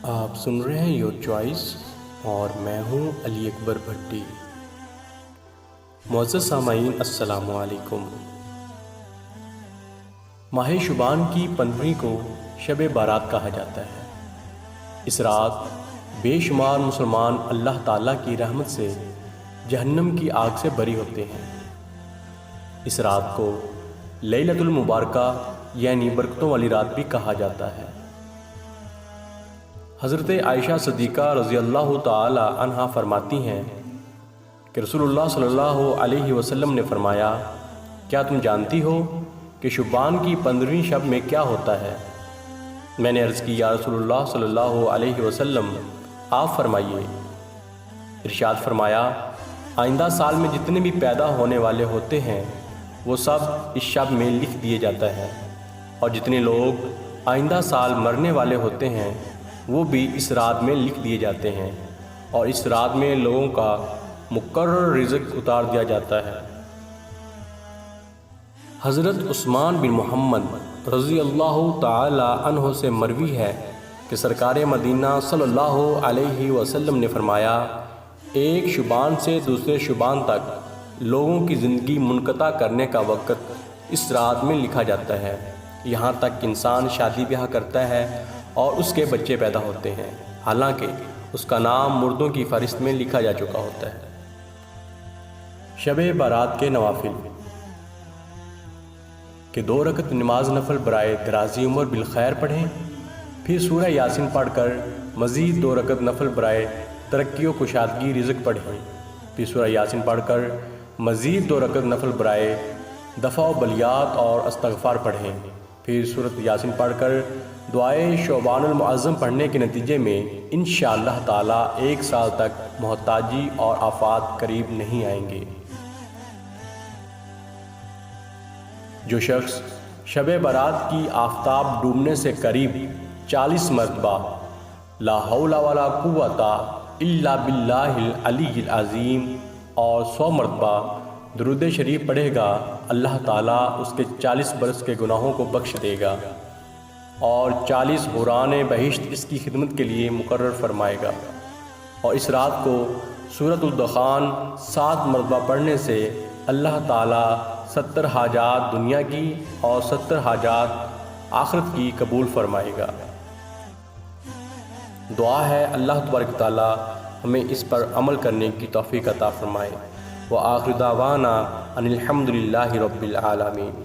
آپ سن رہے ہیں یور چوائس اور میں ہوں علی اکبر بھٹی۔ معزز سامعین السلام علیکم۔ ماہ شعبان کی 15 کو شب بارات کہا جاتا ہے۔ اس رات بے شمار مسلمان اللہ تعالیٰ کی رحمت سے جہنم کی آگ سے بری ہوتے ہیں۔ اس رات کو لیلۃ المبارکہ یعنی برکتوں والی رات بھی کہا جاتا ہے۔ حضرت عائشہ صدیقہ رضی اللہ تعالی عنہا فرماتی ہیں کہ رسول اللہ صلی اللہ علیہ وسلم نے فرمایا، کیا تم جانتی ہو کہ شعبان کی 15ویں شب میں کیا ہوتا ہے؟ میں نے عرض کی، یا رسول اللہ صلی اللہ علیہ وسلم آپ فرمائیے۔ ارشاد فرمایا، آئندہ سال میں جتنے بھی پیدا ہونے والے ہوتے ہیں وہ سب اس شب میں لکھ دیے جاتا ہے، اور جتنے لوگ آئندہ سال مرنے والے ہوتے ہیں وہ بھی اس رات میں لکھ دیے جاتے ہیں، اور اس رات میں لوگوں کا مقرر رزق اتار دیا جاتا ہے۔ حضرت عثمان بن محمد رضی اللہ تعالی عنہ سے مروی ہے کہ سرکار مدینہ صلی اللہ علیہ وسلم نے فرمایا، ایک شعبان سے دوسرے شعبان تک لوگوں کی زندگی منقطع کرنے کا وقت اس رات میں لکھا جاتا ہے، یہاں تک کہ انسان شادی بیاہ کرتا ہے اور اس کے بچے پیدا ہوتے ہیں، حالانکہ اس کا نام مردوں کی فہرست میں لکھا جا چکا ہوتا ہے۔ شب بارات کے نوافل کہ 2 رکعت نماز نفل برائے درازی عمر بالخیر پڑھیں، پھر سورہ یاسین پڑھ کر مزید 2 رکعت نفل برائے ترقی و کشادگی رزق پڑھیں، پھر سورہ یاسین پڑھ کر مزید 2 رکعت نفل برائے دفع و بلیات اور استغفار پڑھیں، پھر سورۃ یاسین پڑھ کر دعائے شعبان المعظم پڑھنے کے نتیجے میں انشاءاللہ تعالیٰ 1 سال تک محتاجی اور آفات قریب نہیں آئیں گے۔ جو شخص شب برات کی آفتاب ڈوبنے سے قریب 40 مرتبہ لا حول ولا قوت الا باللہ العلی العظیم اور 100 مرتبہ درود شریف پڑھے گا، اللہ تعالیٰ اس کے 40 برس کے گناہوں کو بخش دے گا اور 40 حوران بہشت اس کی خدمت کے لیے مقرر فرمائے گا۔ اور اس رات کو سورۃ الدخان 7 مرتبہ پڑھنے سے اللہ تعالیٰ 70 حاجات دنیا کی اور 70 حاجات آخرت کی قبول فرمائے گا۔ دعا ہے اللہ تبارک تعالیٰ ہمیں اس پر عمل کرنے کی توفیق عطا فرمائے۔ وآخر دعوانا ان الحمد للہ رب العالمین۔